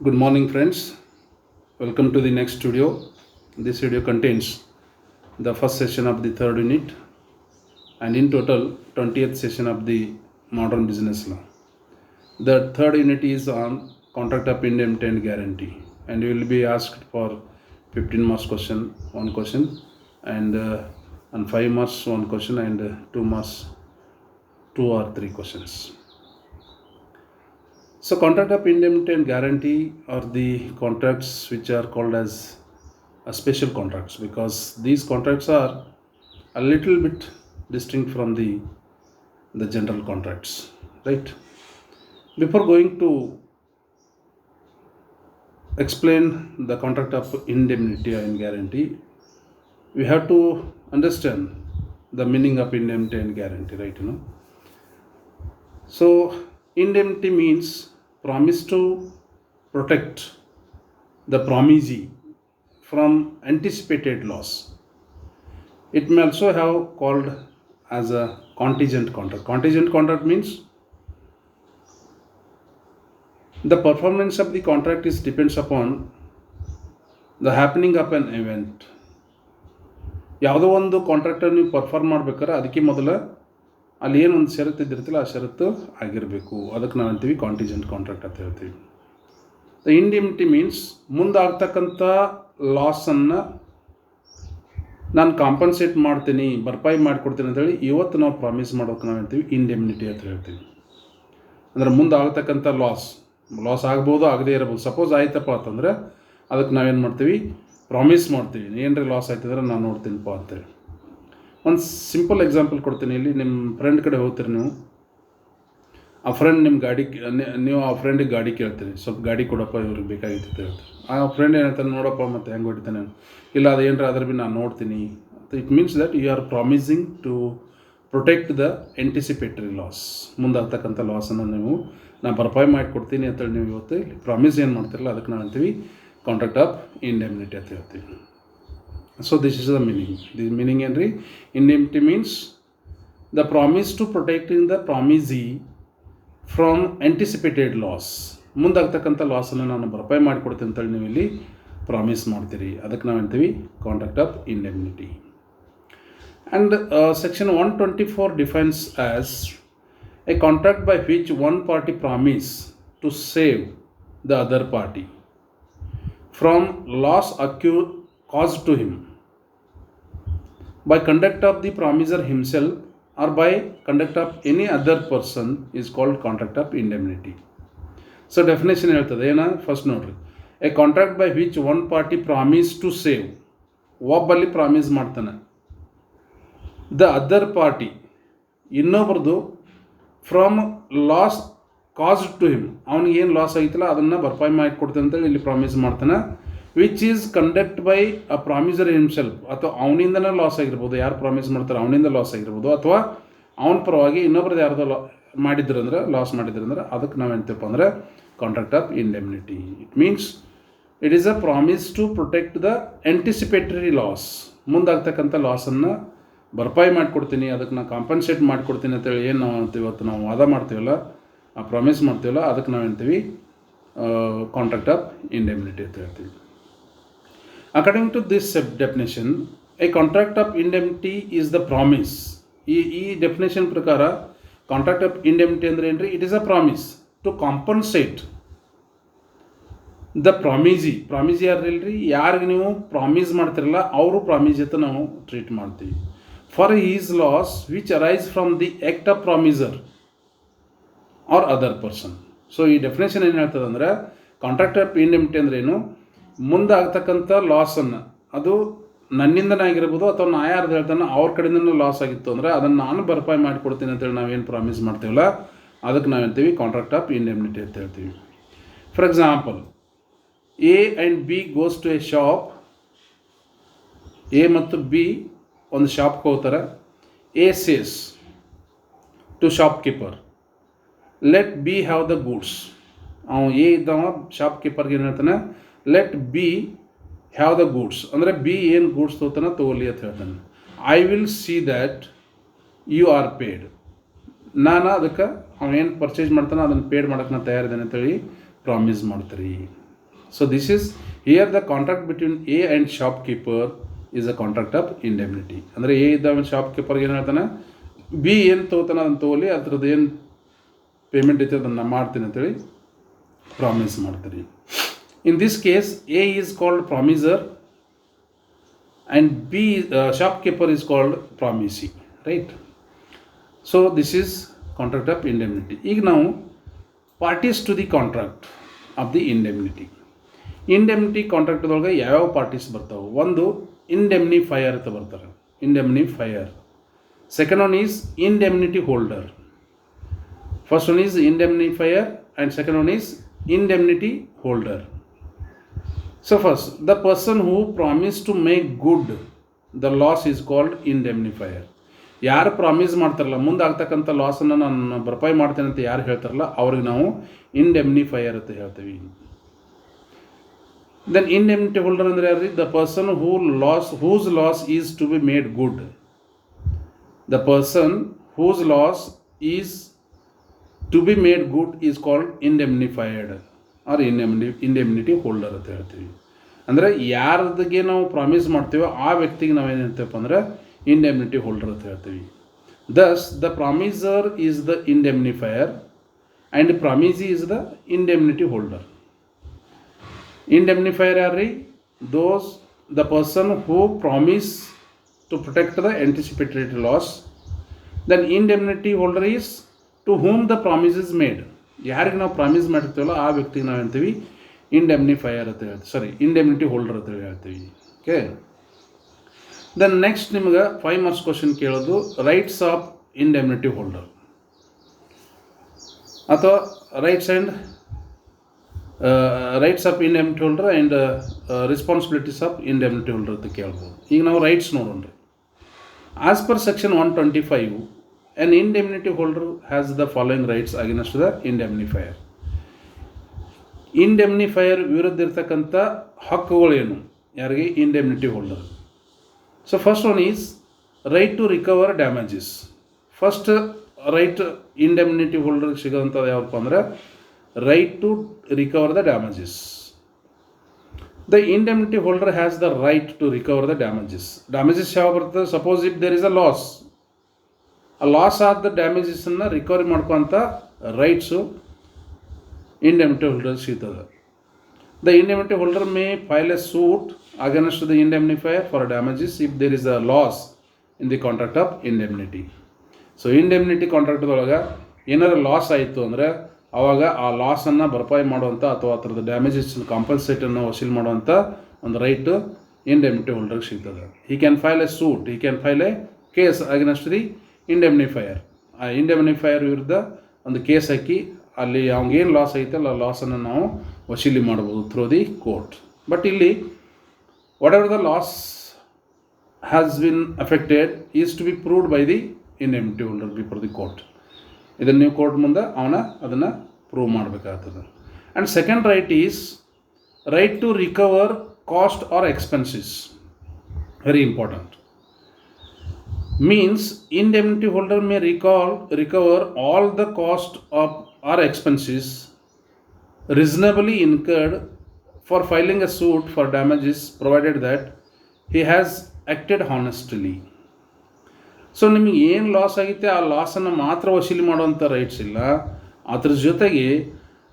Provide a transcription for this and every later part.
Good morning, friends. Welcome to the next studio. This video contains the first session of the third unit and in total 20th session of the modern business law. The third unit is on contract of indemnity and guarantee, and you will be asked for 15 marks question, one question, and on 5 marks one question, and 2 marks 2 or 3 questions. So contract of indemnity and guarantee are the contracts which are called as special contracts, because these contracts are a little bit distinct from the general contracts, right? Before going to explain the contract of indemnity and guarantee, we have to understand the meaning of indemnity and guarantee, right? So indemnity means promise to protect the promisee from anticipated loss. It may also have called as a contingent contract. Contingent contract means the performance of the contract is depends upon the happening of an event. ಯಾವುದೋ ಒಂದು ಕಾಂಟ್ರಾಕ್ಟನ್ನು ನೀವು perform ಮಾಡ್ಬೇಕಾದ್ರೆ ಅದಕ್ಕೆ ಮೊದಲ ಅಲ್ಲಿ ಏನೊಂದು ಷರತ್ತು ಇದ್ದಿರ್ತಲ್ಲ ಆ ಷರತ್ತು ಆಗಿರಬೇಕು. ಅದಕ್ಕೆ ನಾವು ಅಂತೀವಿ ಕಾಂಟಿಜೆಂಟ್ ಕಾಂಟ್ರಾಕ್ಟ್ ಅಂತ ಹೇಳ್ತೀವಿ. ದ ಇಂಡಿಮಿಟಿ ಮೀನ್ಸ್ ಮುಂದಾಗ್ತಕ್ಕಂಥ ಲಾಸನ್ನು ನಾನು ಕಾಂಪನ್ಸೇಟ್ ಮಾಡ್ತೀನಿ, ಭರ್ಪಾಯಿ ಮಾಡಿಕೊಡ್ತೀನಿ ಅಂತೇಳಿ ಇವತ್ತು ನಾವು ಪ್ರಾಮಿಸ್ ಮಾಡೋಕೆ ನಾವು ಹೇಳ್ತೀವಿ ಇಂಡೆಮ್ನಿಟಿ ಅಂತ ಹೇಳ್ತೀವಿ. ಅಂದರೆ ಮುಂದೆ ಆಗ್ತಕ್ಕಂಥ ಲಾಸ್ ಆಗ್ಬೋದು, ಆಗದೇ ಇರಬಹುದು. ಸಪೋಸ್ ಆಯ್ತಪ್ಪ ಅಂತಂದರೆ ಅದಕ್ಕೆ ನಾವೇನು ಮಾಡ್ತೀವಿ, ಪ್ರಾಮಿಸ್ ಮಾಡ್ತೀವಿ, ಏನರ ಲಾಸ್ ಆಯ್ತಂದ್ರೆ ನಾನು ನೋಡ್ತೀನಿಪ್ಪ ಅಂತೇಳಿ. ಒಂದು ಸಿಂಪಲ್ ಎಕ್ಸಾಂಪಲ್ ಕೊಡ್ತೀನಿ. ಇಲ್ಲಿ ನಿಮ್ಮ ಫ್ರೆಂಡ್ ಕಡೆ ಹೋಗ್ತೀರಿ ನೀವು, ಆ ಫ್ರೆಂಡ್ ನಿಮ್ಮ ನೀವು ಆ ಫ್ರೆಂಡಿಗೆ ಗಾಡಿ ಕೇಳ್ತೀರಿ, ಸ್ವಲ್ಪ ಗಾಡಿ ಕೊಡಪ್ಪ ಇವ್ರಿಗೆ ಬೇಕಾಗಿತ್ತು ಅಂತ ಹೇಳ್ತೀರಿ. ಆ ಫ್ರೆಂಡ್ ಏನಂತಾನೆ, ನೋಡಪ್ಪ ಮತ್ತು ಹೆಂಗೆ ಹೊಡಿತಾನೆ, ಇಲ್ಲ ಅದು ಏನರ ಆದ್ರೆ ಭೀ ನಾನು ನೋಡ್ತೀನಿ. It means that you are promising to protect the anticipatory loss. ಮುಂದಾಗ್ತಕ್ಕಂಥ ಲಾಸನ್ನು ನೀವು ನಾನು ಭರ್ಪಾಯಿ ಮಾಡಿಕೊಡ್ತೀನಿ ಅಂತೇಳಿ ನೀವು ಇವತ್ತು ಪ್ರಾಮಿಸ್ ಏನು ಮಾಡ್ತಿರಲ್ಲ ಅದಕ್ಕೆ ನಾವು ಅಂತೀವಿ ಕಾಂಟ್ರಾಕ್ಟ್ ಆಫ್ ಇಂಡೆಮ್ನಿಟಿ ಅಂತ ಹೇಳ್ತೀವಿ. So this is the meaning. The meaning ಏನು ರೀ? Indemnity means the promise to protecting the promisee from anticipated loss. ಮುಂದಾಗ್ತಕ್ಕಂಥ ಲಾಸನ್ನು ನಾನು ಭರ್ಪಾಯಿ ಮಾಡಿಕೊಡ್ತೀನಿ ಅಂತೇಳಿ ನೀವು ಇಲ್ಲಿ ಪ್ರಾಮಿಸ್ ಮಾಡ್ತೀರಿ, ಅದಕ್ಕೆ ನಾವು ಅಂತೀವಿ contract of indemnity. And section 124 defines as a contract by which one party promise to save the other party from loss caused to him by conduct of the promiser himself or by conduct of any other person is called contract of indemnity. So definition ಹೇಳ್ತದೆ ಏನ, first ನೋಡ್ರಿ. A contract by which one party promise to save, ಒಬ್ಬಲ್ಲಿ promise ಮಾಡ್ತಾನೆ the other party, ಇನ್ನೊಬ್ರದ್ದು, from loss caused to him, ಅವ್ನಿಗೇನು loss ಆಗಿತ್ತಲ್ಲ ಅದನ್ನು ಭರ್ಪಾಯಿ ಮಾಡಿಕೊಡ್ತಾನೆ ಅಂತೇಳಿ ಇಲ್ಲಿ ಪ್ರಾಮಿಸ್ ಮಾಡ್ತಾನೆ. Which is conduct by a promisor himself, ಅಥವಾ ಅವನಿಂದನೇ ಲಾಸ್ ಆಗಿರ್ಬೋದು, ಯಾರು ಪ್ರಾಮಿಸ್ ಮಾಡ್ತಾರೆ ಅವನಿಂದ ಲಾಸ್ ಆಗಿರ್ಬೋದು, ಅಥವಾ ಅವನ ಪರವಾಗಿ ಇನ್ನೊಬ್ರದ್ದು ಯಾರ್ದೋ ಲಾಸ್ ಮಾಡಿದ್ರಂದ್ರೆ ಅದಕ್ಕೆ ನಾವು ಎಂತಪ್ಪ ಅಂದರೆ contract of indemnity. It means it is a promise to protect the anticipatory loss. ಮುಂದಾಗ್ತಕ್ಕಂಥ ಲಾಸನ್ನು ಭರ್ಪಾಯಿ ಮಾಡಿಕೊಡ್ತೀನಿ, ಅದಕ್ಕೆ ನಾನು ಕಾಂಪನ್ಸೇಟ್ ಮಾಡಿಕೊಡ್ತೀನಿ ಅಂತೇಳಿ ಏನು ನಾವು ಅಂತೀವಿ, ಇವತ್ತು ನಾವು ವಾದ ಮಾಡ್ತೀವಲ್ಲ, ಆ ಪ್ರಾಮಿಸ್ ಮಾಡ್ತೀವಲ್ಲ, ಅದಕ್ಕೆ ನಾವು ಹೇಳ್ತೀವಿ ಕಾಂಟ್ರಾಕ್ಟ್ ಆಫ್ ಇಂಡೆಮ್ನಿಟಿ ಅಂತ ಹೇಳ್ತೀವಿ. According to this definition, a contract of indemnity is the promise. ಈ ಡೆಫಿನೇಷನ್ ಪ್ರಕಾರ ಕಾಂಟ್ರಾಕ್ಟ್ ಆಫ್ ಇಂಡೆಮ್ನಿಟಿ ಅಂದರೆ ಏನು ರೀ? It is a promise to compensate the promisee ಯಾರಿಲ್ರಿ, ಯಾರಿಗೆ ನೀವು ಪ್ರಾಮಿಸ್ ಮಾಡ್ತಿರಲ್ಲ ಅವರು ಪ್ರಾಮಿಸ್ ಜೊತೆ ನಾವು ಟ್ರೀಟ್ ಮಾಡ್ತೀವಿ. For his loss which arise from the act of promisor or other person. So ಈ ಡೆಫಿನೇಷನ್ ಏನು ಹೇಳ್ತದೆ ಅಂದರೆ, ಕಾಂಟ್ರಾಕ್ಟ್ ಆಫ್ ಇಂಡೆಮ್ನಿಟಿ ಅಂದ್ರೆ ಏನು, ಮುಂದೆ ಆಗ್ತಕ್ಕಂಥ ಲಾಸನ್ನು ಅದು ನನ್ನಿಂದನೇ ಆಗಿರ್ಬೋದು ಅಥವಾ ನಾ ಯಾರ್ದು ಹೇಳ್ತಾನೆ ಅವ್ರ ಕಡೆಯಿಂದನೂ ಲಾಸ್ ಆಗಿತ್ತು ಅಂದರೆ ಅದನ್ನು ನಾನು ಭರ್ಪಾಯಿ ಮಾಡಿಕೊಡ್ತೀನಿ ಅಂತೇಳಿ ನಾವೇನು ಪ್ರಾಮಿಸ್ ಮಾಡ್ತೀವಲ್ಲ ಅದಕ್ಕೆ ನಾವು ಹೇಳ್ತೀವಿ ಕಾಂಟ್ರಾಕ್ಟ್ ಆಫ್ ಇಂಡೆಮ್ನಿಟಿ ಅಂತ ಹೇಳ್ತೀವಿ. For example, A and B goes to a shop. A ಮತ್ತು ಬಿ ಒಂದು ಶಾಪ್ಗೆ ಹೋಗ್ತಾರೆ. A says to shop keeper, let B have the goods. ಅವನು ಎ ಇದ್ದವ ಶಾಪ್ ಕೀಪರ್ಗೆ ಏನು ಹೇಳ್ತಾನೆ, let B have the goods, ಅಂದರೆ ಬಿ ಏನು ಗೂಡ್ಸ್ ತೊಗೋತಾನೆ ತೊಗೊಳ್ಳಿ ಅಂತ ಹೇಳ್ತಾನೆ. I will see that you are paid. ನಾನು ಅದಕ್ಕೆ ಅವನೇನು ಪರ್ಚೇಸ್ ಮಾಡ್ತಾನೆ ಅದನ್ನು ಪೇಡ್ ಮಾಡೋಕ್ಕೆ ನಾನು ತಯಾರಿದ್ದೇನೆ ಅಂತೇಳಿ ಪ್ರಾಮಿಸ್ ಮಾಡ್ತೀರಿ. So this is here the contract between A and shopkeeper is a contract of indemnity. ಅಂದರೆ ಎ ಇದ್ದ ಶಾಪ್ಕೀಪರ್ಗೆ ಏನು ಹೇಳ್ತಾನೆ, ಬಿ ಏನು ತೊಗೋತಾನೆ ಅದನ್ನು ತೊಗೊಲಿ, ಅದ್ರದ್ದು ಏನು ಪೇಮೆಂಟ್ ಐತೆ ಅದನ್ನು ಮಾಡ್ತೀನಿ ಅಂತೇಳಿ ಪ್ರಾಮಿಸ್ ಮಾಡ್ತೀರಿ. In this case A is called promisor and B shopkeeper is called promisee, right. So this is contract of indemnity. ಈಗ ನಾವು parties to the contract of the indemnity. Indemnity ಕಾಂಟ್ರಾಕ್ಟ್ದೊಳಗೆ ಯಾವ್ಯಾವ ಪಾರ್ಟೀಸ್ ಬರ್ತಾವೆ? ಒಂದು ಇಂಡೆಮ್ನಿಫೈಯರ್ ಅಂತ ಬರ್ತಾರೆ, indemnifier. Second one is indemnity holder. First one is indemnifier and second one is indemnity holder. So first, the person who promised to make good the loss is called indemnifier. ಯಾರು promise ಮಾಡ್ತಾರಲ್ಲ ಮುಂದೆ ಆಗ್ತಕ್ಕಂಥ ಲಾಸನ್ನು ನಾನು ಭರ್ಪಾಯಿ ಮಾಡ್ತೇನೆ ಅಂತ ಯಾರು ಹೇಳ್ತಾರಲ್ಲ ಅವ್ರಿಗೆ ನಾವು ಇಂಡೆಮ್ನಿಫೈಯರ್ ಅಂತ ಹೇಳ್ತೀವಿ. ದೆನ್ ಇಂಡೆಮ್ನಿಟಿ ಹೋಲ್ಡರ್ ಅಂದರೆ ಯಾರು? The person whose loss is to be made good. The person whose loss is to be made good is called indemnified or indemnity holder ಅಂತ ಹೇಳ್ತೀವಿ. ಅಂದರೆ ಯಾರ್ದಿಗೆ ನಾವು ಪ್ರಾಮಿಸ್ ಮಾಡ್ತೀವೋ ಆ ವ್ಯಕ್ತಿಗೆ ನಾವೇನು ಹೇಳ್ತೀವಪ್ಪ ಅಂದರೆ ಇಂಡೆಮ್ನಿಟಿ ಹೋಲ್ಡರ್ ಅಂತ ಹೇಳ್ತೀವಿ. Thus the promisor is the indemnifier and promisee is the indemnity holder. Indemnifier ಯಾರು ರೀ? The person who promise to protect the anticipated loss. Then indemnity holder is to whom the promise is made. ಯಾರಿಗೆ ನಾವು promise ಮಾಡಿರ್ತೀವಲ್ಲ ಆ ವ್ಯಕ್ತಿಗೆ ನಾವು ಹೇಳ್ತೀವಿ indemnifier ಅಂತ ಹೇಳ್ತೀವಿ, ಇಂಡೆಮ್ನಿಟಿ ಹೋಲ್ಡರ್ ಅಂತ ಹೇಳ್ತೀವಿ. ಓಕೆ. ದೆನ್ ನೆಕ್ಸ್ಟ್ ನಿಮ್ಗೆ 5 ಮಾರ್ಕ್ಸ್ ಕ್ವಶನ್ ಕೇಳೋದು ರೈಟ್ಸ್ ಆಫ್ ಇಂಡೆಮ್ನಿಟಿ ಹೋಲ್ಡರ್ ಅಥವಾ rights of indemnity holder and responsibilities of indemnity holder ಅಂತ ಕೇಳ್ಬೋದು. ಈಗ ನಾವು ರೈಟ್ಸ್ ನೋಡೋಣ್ರಿ. As per section 125 an indemnity holder has the following rights against the indemnifier. Indemnifier ವಿರುದ್ಧ ಇರ್ತಕ್ಕಂಥ ಹಕ್ಕುಗಳೇನು ಯಾರಿಗೆ? Indemnity holder. So first one is right to recover damages. First right indemnity ಹೋಲ್ಡರ್ಗೆ ಸಿಗೋವಂಥದ್ದು ಯಾವಪ್ಪ ಅಂದರೆ right to recover the damages. The indemnity holder has the right to recover the damages. Damages ಯಾವ ಬರ್ತದೆ? Suppose if there is a loss, ಆ loss ಆದ ಡ್ಯಾಮೇಜಸನ್ನು recovery ಮಾಡ್ಕೋಂಥ ರೈಟ್ಸು ಇಂಡೆಮ್ನಿಟಿ ಹೋಲ್ಡರ್ ಸಿಗ್ತದೆ. The indemnity holder may file a suit against the ಇಂಡೆಮ್ನಿಫೈಯರ್ for damages if there is a loss in the contract of indemnity. So indemnity ಕಾಂಟ್ರಾಕ್ಟ್ದೊಳಗೆ ಏನಾರು loss ಆಯಿತು ಅಂದರೆ ಆವಾಗ ಆ ಲಾಸನ್ನು ಭರ್ಪಾಯಿ ಮಾಡುವಂಥ ಅಥವಾ ಆ ಥರದ ಡ್ಯಾಮೇಜಸ್ ಕಾಂಪನ್ಸೇಟನ್ನು ವಸೂಲಿ ಮಾಡುವಂಥ ಒಂದು ರೈಟು ಇಂಡೆಮ್ನಿಟಿ ಹೋಲ್ಡರ್ಗೆ ಸಿಗ್ತದೆ. He can file a suit, he can file a case against the indemnifier. ಆ ಇಂಡೆಮ್ನಿಫೈಯರ್ ವಿರುದ್ಧ ಒಂದು ಕೇಸ್ ಹಾಕಿ ಅಲ್ಲಿ ಅವ್ನಿಗೇನು ಲಾಸ್ ಐತಲ್ಲ ಆ ಲಾಸನ್ನು ನಾವು ವಸೂಲಿ ಮಾಡ್ಬೋದು ಥ್ರೂ ದಿ ಕೋರ್ಟ್. ಬಟ್ ಇಲ್ಲಿ whatever the loss has been affected is to be proved by the indemnity holder before the court. ಇದನ್ನು ನೀವು ಕೋರ್ಟ್ ಮುಂದೆ ಅದನ್ನು ಪ್ರೂವ್ ಮಾಡಬೇಕಾಗ್ತದೆ. And second right is right to recover cost or expenses. Very important. Means indemnity holder may recover all the cost of or expenses reasonably incurred for filing a suit for damages provided that he has acted honestly. So ನಿಮಗೆ ಏನು loss ಆಗಿತ್ತೆ ಆ ಲಾಸನ್ನು ಮಾತ್ರ ವಸೂಲಿ ಮಾಡುವಂಥ rights ಇಲ್ಲ. ಅದ್ರ ಜೊತೆಗೆ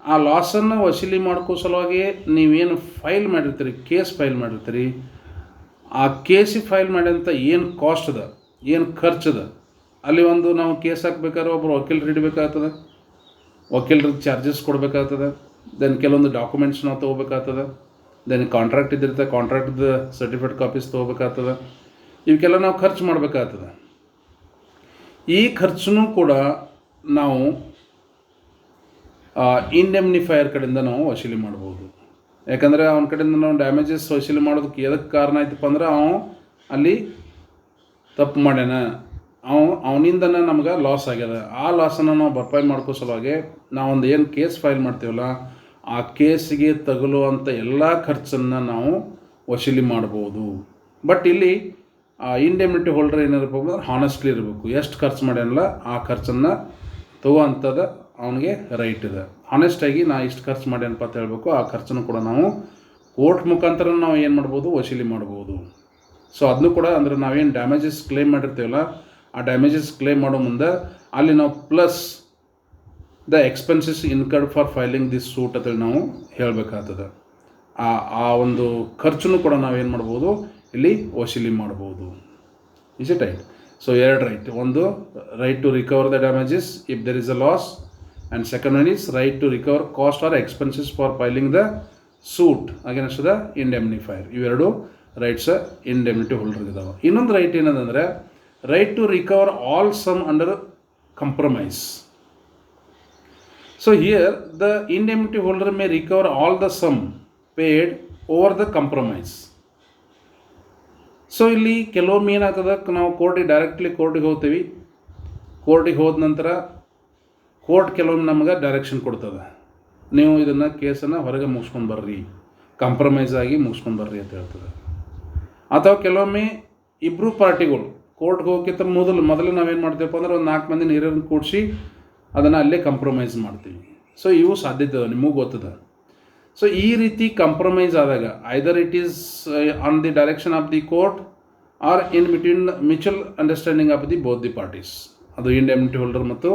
ಆ ಲಾಸನ್ನು ವಸೂಲಿ ಮಾಡ್ಕೋ ಸಲುವಾಗಿ ನೀವೇನು ಫೈಲ್ ಮಾಡಿರ್ತೀರಿ, ಕೇಸ್ ಫೈಲ್ ಮಾಡಿರ್ತೀರಿ, ಆ ಕೇಸಿಗೆ ಫೈಲ್ ಮಾಡಿದಂಥ ಏನು ಕಾಸ್ಟ್ ಅದ, ಏನು ಖರ್ಚದ, ಅಲ್ಲಿ ಒಂದು ನಾವು ಕೇಸ್ ಹಾಕ್ಬೇಕಾದ್ರೆ ಒಬ್ಬರು ವಕೀಲರು ಇಡಬೇಕಾಗ್ತದೆ, ವಕೀಲರಿಗೆ ಚಾರ್ಜಸ್ ಕೊಡಬೇಕಾಗ್ತದೆ. ದೆನ್ ಕೆಲವೊಂದು ಡಾಕ್ಯುಮೆಂಟ್ಸ್ ನಾವು ತೊಗೋಬೇಕಾಗ್ತದೆ. ದೆನ್ ಕಾಂಟ್ರಾಕ್ಟ್ ಇದ್ದಿರುತ್ತೆ, ಕಾಂಟ್ರಾಕ್ಟ್ದು ಸರ್ಟಿಫಿಕೇಟ್ ಕಾಪೀಸ್ ತೊಗೋಬೇಕಾಗ್ತದೆ. ಇವಕ್ಕೆಲ್ಲ ನಾವು ಖರ್ಚು ಮಾಡಬೇಕಾಗ್ತದೆ. ಈ ಖರ್ಚನ್ನು ಕೂಡ ನಾವು ಇಂಡೆಮ್ನಿಫೈಯರ್ ಕಡೆಯಿಂದ ನಾವು ವಸೂಲಿ ಮಾಡ್ಬೋದು. ಯಾಕಂದರೆ ಅವನ ಕಡೆಯಿಂದ ನಾವು ಡ್ಯಾಮೇಜಸ್ ವಸೂಲಿ ಮಾಡೋದಕ್ಕೆ ಎದಕ್ಕೆ ಕಾರಣ ಆಯ್ತಪ್ಪ ಅಂದ್ರೆ ಅಲ್ಲಿ ತಪ್ಪು ಮಾಡ್ಯಾನ, ಅವನಿಂದನೇ ನಮ್ಗೆ ಲಾಸ್ ಆಗ್ಯದ. ಆ ಲಾಸನ್ನು ನಾವು ಭರ್ಪಾಯಿ ಮಾಡ್ಕೋ ಸಲುವಾಗಿ ನಾವೊಂದು ಏನು ಕೇಸ್ ಫೈಲ್ ಮಾಡ್ತೀವಲ್ಲ ಆ ಕೇಸಿಗೆ ತಗುಲುವಂಥ ಎಲ್ಲ ಖರ್ಚನ್ನು ನಾವು ವಸೂಲಿ ಮಾಡ್ಬೋದು. ಬಟ್ ಇಲ್ಲಿ ಇಂಡೆಮ್ನಿಟಿ ಹೋಲ್ಡರ್ ಏನಿರಬೇಕು ಅಂದ್ರೆ ಹಾನೆಸ್ಟ್ಲಿ ಇರಬೇಕು. ಎಷ್ಟು ಖರ್ಚು ಮಾಡ್ಯಾನಲ್ಲ ಆ ಖರ್ಚನ್ನು ತಗೋವಂಥದ್ದು ಅವನಿಗೆ ರೈಟ್ ಇದೆ. ಆನೆಸ್ಟಾಗಿ ನಾ ಇಷ್ಟು ಖರ್ಚು ಮಾಡ್ಯಾನಪ್ಪ ಅಂತ ಹೇಳಬೇಕು. ಆ ಖರ್ಚನ್ನು ಕೂಡ ನಾವು ಕೋರ್ಟ್ ಮುಖಾಂತರ ನಾವು ಏನು ಮಾಡ್ಬೋದು, ವಸೂಲಿ ಮಾಡ್ಬೋದು. ಸೊ ಅದನ್ನು ಕೂಡ ಅಂದರೆ ನಾವೇನು ಡ್ಯಾಮೇಜಸ್ ಕ್ಲೇಮ್ ಮಾಡಿರ್ತೀವಲ್ಲ, ಆ ಡ್ಯಾಮೇಜಸ್ ಕ್ಲೇಮ್ ಮಾಡೋ ಮುಂದೆ ಅಲ್ಲಿ ನಾವು plus the expenses incurred for filing this suit ಅಂತೇಳಿ ನಾವು ಹೇಳಬೇಕಾಗ್ತದೆ. ಆ ಒಂದು ಖರ್ಚನ್ನು ಕೂಡ ನಾವೇನು ಮಾಡ್ಬೋದು, ಇಲ್ಲಿ ವಸೂಲಿ ಮಾಡ್ಬೋದು. Is it right? So 2 right, ಒಂದು right to recover the damages if there is a loss, and second one is right to recover cost or expenses for filing the suit against the indemnifier. ಇವೆರಡು rights indemnity holder ಇದಾವೆ. ಇನ್ನೊಂದು right ಏನಂದರೆ right to recover all sum under compromise. So here the indemnity holder may recover all the sum paid over the compromise. So ಇಲ್ಲಿ ಕೆಲವೊಮ್ಮೆ ಏನಾಗ್ತದೆ, ನಾವು directly ಕೋರ್ಟಿಗೆ ಹೋಗ್ತೀವಿ. ಕೋರ್ಟಿಗೆ ಹೋದ ನಂತರ ಕೋರ್ಟ್ ಕೆಲವೊಮ್ಮೆ ನಮಗೆ ಡೈರೆಕ್ಷನ್ ಕೊಡ್ತದೆ, ನೀವು ಇದನ್ನು ಕೇಸನ್ನು ಹೊರಗೆ ಮುಗಿಸ್ಕೊಂಡು ಬರ್ರಿ, ಕಾಂಪ್ರಮೈಸ್ ಆಗಿ ಮುಗಿಸ್ಕೊಂಡು ಬರ್ರಿ ಅಂತ ಹೇಳ್ತದೆ. ಅಥವಾ ಕೆಲವೊಮ್ಮೆ ಇಬ್ಬರು ಪಾರ್ಟಿಗಳು ಕೋರ್ಟ್ಗೆ ಹೋಗೋಕ್ಕಿಂತ ಮೊದಲು ನಾವೇನು ಮಾಡ್ತೀವಪ್ಪ ಅಂದ್ರೆ ಒಂದು 4 ಮಂದಿ ಹಿರಿಯರನ್ನು ಕೂಡಿಸಿ ಅದನ್ನು ಅಲ್ಲೇ ಕಾಂಪ್ರಮೈಸ್ ಮಾಡ್ತೀವಿ. ಸೊ ಇವು ಸಾಧ್ಯತೆ ಅದ, ನಿಮಗೂ ಗೊತ್ತದ. ಸೊ ಈ ರೀತಿ ಕಾಂಪ್ರಮೈಸ್ ಆದಾಗ either it is on the direction of the court or in between mutual understanding of the both the parties. ಅದು ಇಂಡೆಮ್ನಿಟಿ ಹೋಲ್ಡರ್ ಮತ್ತು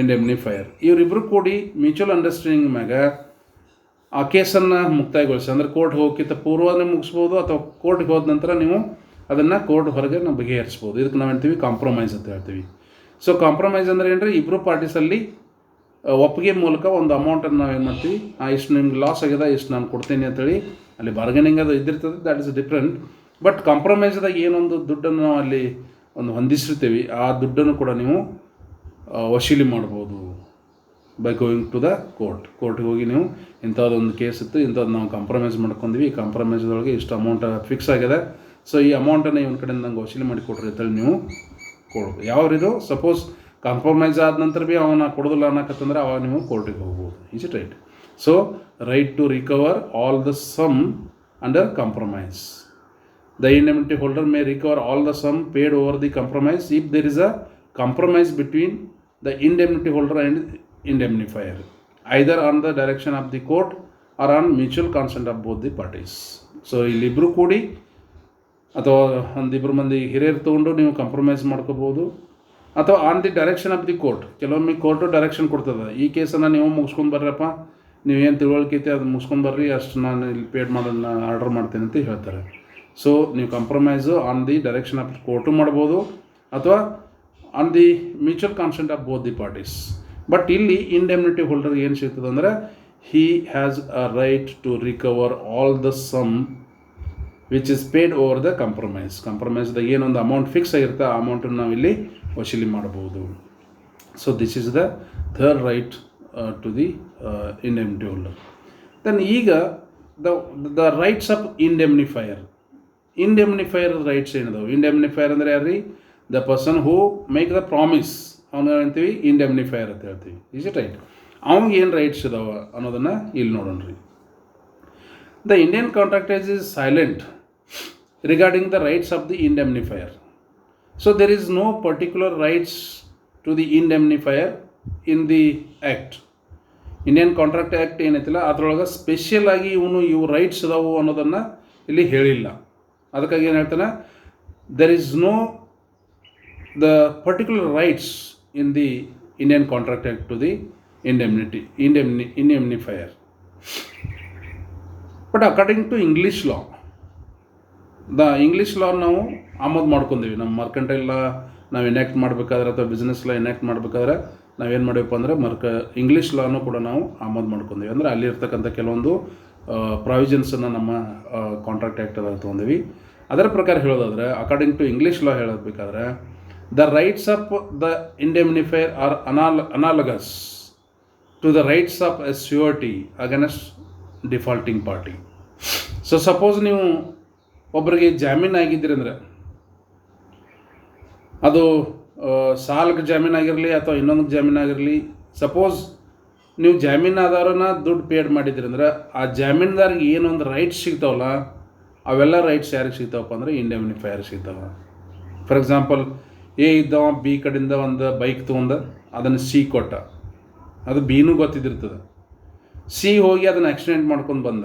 ಇಂಡೆಮ್ನಿಫೈಯರ್ ಇವರಿಬ್ಬರು ಕೂಡಿ ಮ್ಯೂಚುವಲ್ ಅಂಡರ್ಸ್ಟ್ಯಾಂಡಿಂಗ್ ಮ್ಯಾಗ ಆ ಕೇಸನ್ನು ಮುಕ್ತಾಯಗೊಳಿಸಿ, ಅಂದರೆ ಕೋರ್ಟ್ ಹೋಗೋಕ್ಕಿಂತ ಪೂರ್ವನೇ ಮುಗಿಸ್ಬೋದು, ಅಥವಾ ಕೋರ್ಟ್ಗೆ ಹೋದ ನಂತರ ನೀವು ಅದನ್ನು ಕೋರ್ಟ್ ಹೊರಗೆ ನಾವು ಬಗೆಹರಿಸ್ಬೋದು. ಇದಕ್ಕೆ ನಾವು ಹೇಳ್ತೀವಿ ಕಾಂಪ್ರಮೈಸ್ ಅಂತ ಹೇಳ್ತೀವಿ. ಸೊ ಕಾಂಪ್ರಮೈಸ್ ಅಂದರೆ ಏನ್ರಿ, ಇಬ್ಬರು ಪಾರ್ಟೀಸಲ್ಲಿ ಒಪ್ಪಿಗೆ ಮೂಲಕ ಒಂದು ಅಮೌಂಟನ್ನು ನಾವು ಏನು ಮಾಡ್ತೀವಿ, ಇಷ್ಟು ನಿಮ್ಗೆ ಲಾಸ್ ಆಗಿದೆ, ಇಷ್ಟು ನಾನು ಕೊಡ್ತೀನಿ ಅಂತೇಳಿ ಅಲ್ಲಿ ಬಾರ್ಗನಿಂಗ್ ಅದು ಇದ್ದಿರ್ತದೆ, ದ್ಯಾಟ್ ಇಸ್ ಡಿಫ್ರೆಂಟ್. ಬಟ್ ಕಾಂಪ್ರಮೈಸ್ದಾಗ ಏನೊಂದು ದುಡ್ಡನ್ನು ನಾವು ಅಲ್ಲಿ ಒಂದು ಹೊಂದಿಸಿರ್ತೀವಿ, ಆ ದುಡ್ಡನ್ನು ಕೂಡ ನೀವು ವಸೂಲಿ ಮಾಡ್ಬೋದು ಬೈ ಗೋಯಿಂಗ್ ಟು ದ ಕೋರ್ಟ್ಗೆ ಹೋಗಿ ನೀವು ಇಂಥದ್ದೊಂದು ಕೇಸ್ ಇತ್ತು, ಇಂಥದ್ದು ನಾವು ಕಾಂಪ್ರಮೈಸ್ ಮಾಡ್ಕೊಂಡ್ವಿ, ಈ ಕಾಂಪ್ರಮೈಸ್ದೊಳಗೆ ಇಷ್ಟು ಅಮೌಂಟ್ ಫಿಕ್ಸ್ ಆಗಿದೆ, ಸೊ ಈ ಅಮೌಂಟನ್ನು ಇವನ ಕಡೆಯಿಂದ ನಂಗೆ ವಸೂಲಿ ಮಾಡಿ ಕೊಡ್ರಿ ಅಂತೇಳಿ ನೀವು ಕೊಡ್ಬೋದು. ಯಾವ್ದು ಸಪೋಸ್ ಕಾಂಪ್ರಮೈಸ್ ಆದ ನಂತರ ಭೀ ಅವನ ಕೊಡೋದಿಲ್ಲ ಅನ್ನಕತ್ತಂದ್ರೆ ಅವಾಗ ನೀವು ಕೋರ್ಟಿಗೆ ಹೋಗ್ಬೋದು. Is it right? So right to recover all the sum under compromise. The indemnity holder may recover all the sum paid over the compromise if there is a compromise between the indemnity holder and indemnifier, either on the direction of the court or on mutual consent of both the parties. So ಇಲ್ಲಿಬ್ಬರು ಕೂಡಿ ಅಥವಾ ಒಂದಿಬ್ಬರು ಮಂದಿ ಹಿರಿಯರು ತೊಗೊಂಡು ನೀವು compromise ಮಾಡ್ಕೋಬೋದು, ಅಥವಾ on the direction of the court. ಕೆಲವೊಮ್ಮೆ ಕೋರ್ಟು ಡೈರೆಕ್ಷನ್ ಕೊಡ್ತದೆ, ಈ ಕೇಸನ್ನು ನೀವು ಮುಗಿಸ್ಕೊಂಡು ಬರ್ರಪ್ಪ, ನೀವೇನು ತಿಳುವಳಿಕೆ ಐತೆ ಅದು ಮುಗಿಸ್ಕೊಂಡು ಬರ್ರಿ, ಅಷ್ಟು ನಾನು ಇಲ್ಲಿ ಪೇಡ್ ಮಾಡೋದನ್ನ ಆರ್ಡರ್ ಮಾಡ್ತೀನಿ ಅಂತ ಹೇಳ್ತಾರೆ. ಸೊ ನೀವು compromise on the direction of court ಮಾಡ್ಬೋದು, ಅಥವಾ on the mutual consent of both the parties. But ಇಲ್ಲಿ ಇಂಡೆಮ್ನಿಟಿ ಹೋಲ್ಡರ್ಗೆ ಏನು ಸಿಗ್ತದೆ ಅಂದರೆ, he has a right to recover all the sum which is paid over the ಕಾಂಪ್ರಮೈಸ್ದಾಗ ಏನೊಂದು ಅಮೌಂಟ್ ಫಿಕ್ಸ್ ಆಗಿರುತ್ತೆ, ಆ ಅಮೌಂಟನ್ನು ನಾವು ಇಲ್ಲಿ ವಸೂಲಿ ಮಾಡ್ಬೋದು. So this is the third right to the indemnity holder. Then ಈಗ the rights of indemnifier rights ಏನಿದಾವೆ. ಇಂಡೆಮ್ನಿಫೈಯರ್ ಅಂದರೆ ಯಾರ್ರಿ? The person who make the promise, ಅವನು ಹೇಳ್ತೀವಿ ಇಂಡೆಮ್ನಿಫೈಯರ್ ಅಂತ ಹೇಳ್ತೀವಿ. Is it right? ಅವ್ನಿಗೆ ಏನು ರೈಟ್ಸ್ ಇದಾವೆ ಅನ್ನೋದನ್ನು ಇಲ್ಲಿ ನೋಡೋಣ್ರಿ. The Indian contractor is silent regarding the rights of the indemnifier. So there is no particular rights to the indemnifier in the act. Indian contract act ಏನೈತಿಲ್ಲ ಅದರೊಳಗೆ special ಆಗಿ ಇವು rights ಅದಾವು ಅನ್ನೋದನ್ನು ಇಲ್ಲಿ ಹೇಳಿಲ್ಲ. ಅದಕ್ಕಾಗಿ ಏನು ಹೇಳ್ತಾನೆ, there is no the particular rights in the Indian contract act to the indemnifier. But according to English law, English law ನಾವು ಆಮದು ಮಾಡ್ಕೊಂಡೀವಿ. ನಮ್ಮ ಮರ್ಕೆಂಟೈಲ್ ಲಾ ನಾವು ಎನ್ಯಾಕ್ಟ್ ಮಾಡಬೇಕಾದ್ರೆ ಅಥವಾ ಬಿಸ್ನೆಸ್ ಲಾ ಎನ್ಯಾಕ್ಟ್ ಮಾಡಬೇಕಾದ್ರೆ ನಾವೇನು ಮಾಡೀವಪ್ಪ ಅಂದರೆ ಇಂಗ್ಲೀಷ್ ಲಾನು ಕೂಡ ನಾವು ಆಮದು ಮಾಡ್ಕೊಂಡೀವಿ. ಅಂದರೆ ಅಲ್ಲಿರ್ತಕ್ಕಂಥ ಕೆಲವೊಂದು ಪ್ರಾವಿಷನ್ಸನ್ನು ನಮ್ಮ ಕಾಂಟ್ರಾಕ್ಟ್ ಆ್ಯಕ್ಟಲ್ಲಿ ತೊಗೊಂಡೀವಿ. ಅದರ ಪ್ರಕಾರ ಹೇಳೋದಾದರೆ, ಅಕಾರ್ಡಿಂಗ್ ಟು ಇಂಗ್ಲೀಷ್ ಲಾ ಹೇಳಬೇಕಾದ್ರೆ, the rights of the indemnifier are analogous to the rights of a surety against defaulting party. So suppose ನೀವು ಒಬ್ಬರಿಗೆ ಜಾಮೀನು ಆಗಿದ್ದೀರಿ ಅಂದರೆ, ಅದು ಸಾಲಕ್ಕೆ ಜಾಮೀನಾಗಿರಲಿ ಅಥವಾ ಇನ್ನೊಂದು ಜಾಮೀನಾಗಿರಲಿ, ಸಪೋಸ್ ನೀವು ಜಾಮೀನಾದಾರನ ದುಡ್ಡು ಪೇಡ್ ಮಾಡಿದ್ರಿ ಅಂದ್ರೆ ಆ ಜಾಮೀನ್ದಾರಿಗೆ ಏನೊಂದು ರೈಟ್ಸ್ ಸಿಗ್ತಾವಲ್ಲ, ಅವೆಲ್ಲ ರೈಟ್ಸ್ ಯಾರಿಗೆ ಸಿಗ್ತಾವಪ್ಪ ಅಂದರೆ ಇಂಡೆಮ್ನಿಫೈಯರ್ ಸಿಗ್ತಾವೆ. ಫಾರ್ ಎಕ್ಸಾಂಪಲ್, ಎ ಇದ್ದವ ಬಿ ಕಡೆಯಿಂದ ಒಂದು ಬೈಕ್ ತೊಗೊಂಡು ಅದನ್ನು ಸಿ ಕೊಟ್ಟ, ಅದು ಬಿನೂ ಗೊತ್ತಿದ್ದಿರ್ತದೆ, ಸಿ ಹೋಗಿ ಅದನ್ನು ಆಕ್ಸಿಡೆಂಟ್ ಮಾಡ್ಕೊಂಡು ಬಂದ.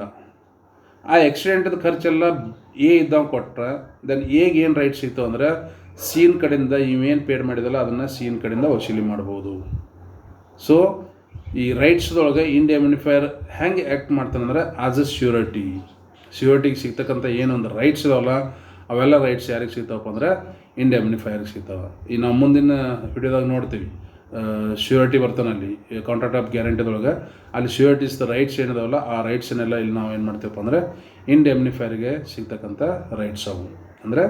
ಆ ಆಕ್ಸಿಡೆಂಟದ ಖರ್ಚೆಲ್ಲ ಎ ಇದ್ದವ ಕೊಟ್ರೆ ದೆನ್ ಎಗೆ ಏನು ರೈಟ್ ಸಿಗ್ತು ಅಂದರೆ ಸೀನ್ ಕಡೆಯಿಂದ ಇವೇನು ಪೇಡ್ ಮಾಡಿದಲ್ಲ ಅದನ್ನು ಸೀನ್ ಕಡೆಯಿಂದ ವಸೂಲಿ ಮಾಡ್ಬೋದು. ಸೊ ಈ ರೈಟ್ಸ್ದೊಳಗೆ ಇಂಡೆಮ್ನಿಫೈಯರ್ ಹೆಂಗೆ ಆ್ಯಕ್ಟ್ ಮಾಡ್ತಾನಂದ್ರೆ ಆಸ್ ಎ ಶ್ಯೂರಿಟಿಗೆ ಸಿಗ್ತಕ್ಕಂಥ ಏನೊಂದು ರೈಟ್ಸ್ ಇದಾವಲ್ಲ ಅವೆಲ್ಲ ರೈಟ್ಸ್ ಯಾರಿಗೆ ಸಿಗ್ತಾವಪ್ಪ ಅಂದರೆ ಇಂಡೆಮ್ನಿಫೈಯರ್ಗೆ ಸಿಗ್ತಾವೆ. ಈ ನಾವು ಮುಂದಿನ ವಿಡಿಯೋದಾಗ ನೋಡ್ತೀವಿ, ಶ್ಯೂರಿಟಿ ಬರ್ತಾನಲ್ಲಿ ಕಾಂಟ್ರಾಕ್ಟ್ ಆಫ್ ಗ್ಯಾರಂಟಿದೊಳಗೆ ಅಲ್ಲಿ ಶ್ಯೂರಿಟೀಸ್ ರೈಟ್ಸ್ ಏನಿದಾವಲ್ಲ ಆ ರೈಟ್ಸನ್ನೆಲ್ಲ ಇಲ್ಲಿ ನಾವು ಏನು ಮಾಡ್ತೀವಪ್ಪ ಅಂದರೆ ಇಂಡೆಮ್ನಿಫೈಯರ್ಗೆ ಸಿಗ್ತಕ್ಕಂಥ ರೈಟ್ಸ್ ಅವು. ಅಂದರೆ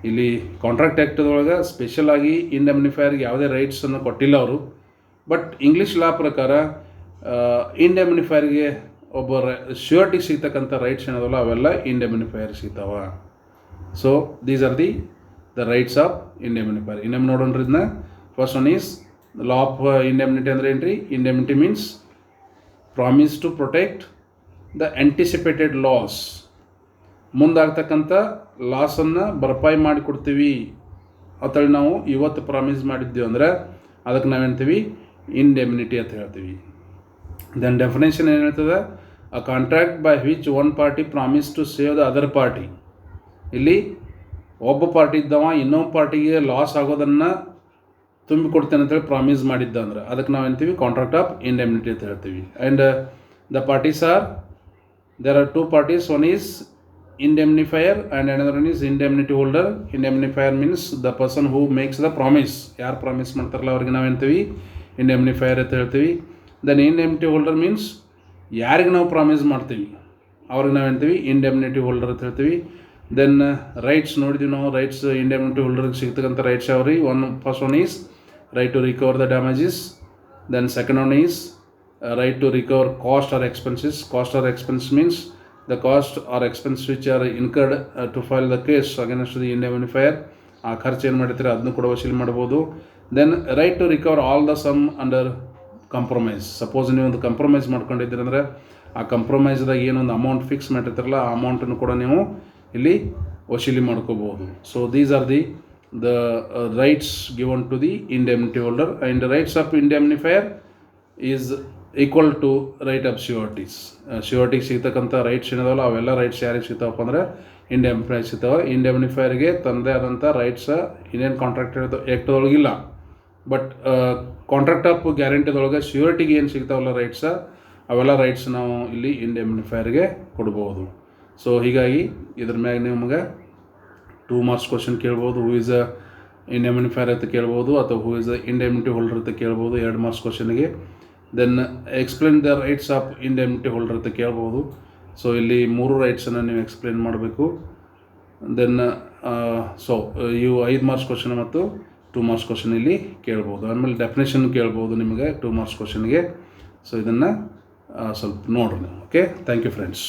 ಇಲ್ಲಿ ಕಾಂಟ್ರಾಕ್ಟ್ ಆ್ಯಕ್ಟ್ದೊಳಗೆ ಸ್ಪೆಷಲ್ ಆಗಿ ಇಂಡೆಮ್ನಿಫೈಯರ್ಗೆ ಯಾವುದೇ ರೈಟ್ಸನ್ನು ಕೊಟ್ಟಿಲ್ಲ ಅವರು. ಬಟ್ ಇಂಗ್ಲೀಷ್ ಲಾ ಪ್ರಕಾರ ಇಂಡೆಮ್ನಿಫೈಯರ್ಗೆ ಒಬ್ಬ ಶ್ಯೂರಿಟಿಗೆ ಸಿಗ್ತಕ್ಕಂಥ ರೈಟ್ಸ್ ಏನಿದಾವಲ್ಲ ಅವೆಲ್ಲ ಇಂಡೆಮ್ನಿಫೈಯರ್ ಸಿಗ್ತಾವೆ. So these are the rights of indemnifier. ಇನ್ನೊಮ್ಮೆ ನೋಡೋಣ್ರಿ ಇದನ್ನ. First one is law of indemnity ಅಂದರೆ ಏನು ರೀ? Indemnity means promise to protect the anticipated loss. ಮುಂದಾಗ್ತಕ್ಕಂಥ ಲಾಸನ್ನು ಭರ್ಪಾಯಿ ಮಾಡಿಕೊಡ್ತೀವಿ ಅಂತೇಳಿ ನಾವು ಇವತ್ತು ಪ್ರಾಮಿಸ್ ಮಾಡಿದ್ದೀವಿ ಅಂದರೆ ಅದಕ್ಕೆ ನಾವು ಹೇಳ್ತೀವಿ ಇಂಡೆಮ್ನಿಟಿ ಅಂತ ಹೇಳ್ತೀವಿ. ದೆನ್ ಡೆಫಿನೇಷನ್ ಏನು ಹೇಳ್ತದೆ? A contract by which one party promise to save the other party. ಇಲ್ಲಿ ಒಬ್ಬ ಪಾರ್ಟಿ ಇದ್ದವ ಇನ್ನೊಂದು ಪಾರ್ಟಿಗೆ ಲಾಸ್ ಆಗೋದನ್ನು ತುಂಬಿಕೊಡ್ತೇನೆ ಅಂತೇಳಿ ಪ್ರಾಮಿಸ್ ಮಾಡಿದ್ದ ಅಂದ್ರೆ ಅದಕ್ಕೆ ನಾವು ಹೇಳ್ತೀವಿ ಕಾಂಟ್ರಾಕ್ಟ್ ಆಫ್ ಇಂಡೆಮ್ನಿಟಿ ಅಂತ ಹೇಳ್ತೀವಿ. And the parties are there are two parties. One is indemnifier and another one is indemnity holder. Indemnifier means the person who makes the promise. ಯಾರು ಪ್ರಾಮಿಸ್ ಮಾಡ್ತಾರಲ್ಲ ಅವ್ರಿಗೆ ನಾವು ಹೇಳ್ತೀವಿ ಇಂಡೆಮ್ನಿಫೈಯರ್ ಅಂತ ಹೇಳ್ತೀವಿ. ದೆನ್ ಇಂಡೆಮ್ನಿಟಿ ಹೋಲ್ಡರ್ ಮೀನ್ಸ್ ಯಾರಿಗೆ ನಾವು promise ಮಾಡ್ತೀವಿ ಅವ್ರಿಗೆ ನಾವು ಹೇಳ್ತೀವಿ ಇಂಡೆಮ್ನಿಟಿ ಹೋಲ್ಡರ್ ಅಂತ ಹೇಳ್ತೀವಿ. ದೆನ್ ರೈಟ್ಸ್ ನೋಡಿದ್ವಿ ನಾವು. ರೈಟ್ಸ್ ಇಂಡೆಮ್ನಿಟಿ ಹೋಲ್ಡರ್ಗೆ ಸಿಗ್ತಕ್ಕಂಥ ರೈಟ್ಸ್ ಯಾವ್ರಿ? First one is right to recover the damages. Then second one is right to recover cost or expenses. Cost or expense means the cost or expense which are incurred to file the case against the indemnifier. ಆ ಖರ್ಚು ಏನು ಮಾಡಿರ್ತೀರ ಅದನ್ನು ಕೂಡ ವಸೂಲಿ ಮಾಡ್ಬೋದು. Then right to recover all the sum under compromise. Suppose ನೀವು ಒಂದು ಕಂಪ್ರಮೈಸ್ ಮಾಡ್ಕೊಂಡಿದ್ದೀರಿ ಅಂದರೆ ಆ ಕಂಪ್ರಮೈಸ್ದಾಗ ಏನೊಂದು ಅಮೌಂಟ್ ಫಿಕ್ಸ್ ಮಾಡಿರ್ತಾರಲ್ಲ ಆ ಅಮೌಂಟನ್ನು ಕೂಡ ನೀವು ಇಲ್ಲಿ ವಸೂಲಿ ಮಾಡ್ಕೋಬೋದು. So these are the rights given to the indemnity holder. And rights of indemnifier is equal to right of sureties. ಶ್ಯೂರಿಟಿಗೆ ಸಿಗ್ತಕ್ಕಂಥ ರೈಟ್ಸ್ ಏನಿದಾವಲ್ಲ ಅವೆಲ್ಲ ರೈಟ್ಸ್ ಯಾರಿಗೆ ಸಿಗ್ತಾವಪ್ಪ ಅಂದರೆ ಇಂಡೆಮ್ನಿಫೈರ್ ಸಿಗ್ತಾವೆ. ಇಂಡೆಮ್ನಿಫೈರ್ಗೆ ತನ್ನದೇ ಆದಂಥ ರೈಟ್ಸ್ ಇನ್ನೇನು ಕಾಂಟ್ರಾಕ್ಟ್ ಆ್ಯಕ್ಟ್ದೊಳಗಿಲ್ಲ. ಬಟ್ ಕಾಂಟ್ರಾಕ್ಟ್ ಆಫ್ ಗ್ಯಾರಂಟಿದೊಳಗೆ ಶ್ಯೂರಿಟಿಗೆ ಏನು ಸಿಗ್ತಾವಲ್ಲ ರೈಟ್ಸ ಅವೆಲ್ಲ ರೈಟ್ಸ್ ನಾವು ಇಲ್ಲಿ ಇಂಡೆಮ್ನಿಫೈರ್ಗೆ ಕೊಡ್ಬೋದು. ಸೊ ಹೀಗಾಗಿ ಇದ್ರ ಮ್ಯಾಗ ನಿಮಗೆ 2 ಮಾರ್ಕ್ಸ್ ಕ್ವಶನ್ ಕೇಳ್ಬೋದು. ಹೂ ಈಸ್ ಅ ಇಂಡೆಮ್ನಿಫೈರ್ ಅಂತ ಕೇಳ್ಬೋದು ಅಥವಾ who is a indemnity holder ಅಂತ ಕೇಳ್ಬೋದು 2 ಮಾರ್ಕ್ಸ್ ಕ್ವಶನ್ಗೆ. Then explain the rights of indemnity holder ಅಂತ ಕೇಳ್ಬೋದು. ಸೊ ಇಲ್ಲಿ 3 ರೈಟ್ಸನ್ನು ನೀವು ಎಕ್ಸ್ಪ್ಲೇನ್ ಮಾಡಬೇಕು. ದೆನ್ ಸೊ ಇವು 5 ಮಾರ್ಕ್ಸ್ ಕ್ವಶನ್ ಮತ್ತು 2 ಮಾರ್ಕ್ಸ್ ಕ್ವಶನ್ ಇಲ್ಲಿ ಕೇಳ್ಬೋದು. ಆಮೇಲೆ ಡೆಫಿನೇಷನ್ ಕೇಳ್ಬೋದು ನಿಮಗೆ 2 ಮಾರ್ಕ್ಸ್ ಕ್ವಶನ್ಗೆ. ಸೊ ಇದನ್ನು ಸ್ವಲ್ಪ ನೋಡ್ರಿ ನೀವು. Okay, thank you friends.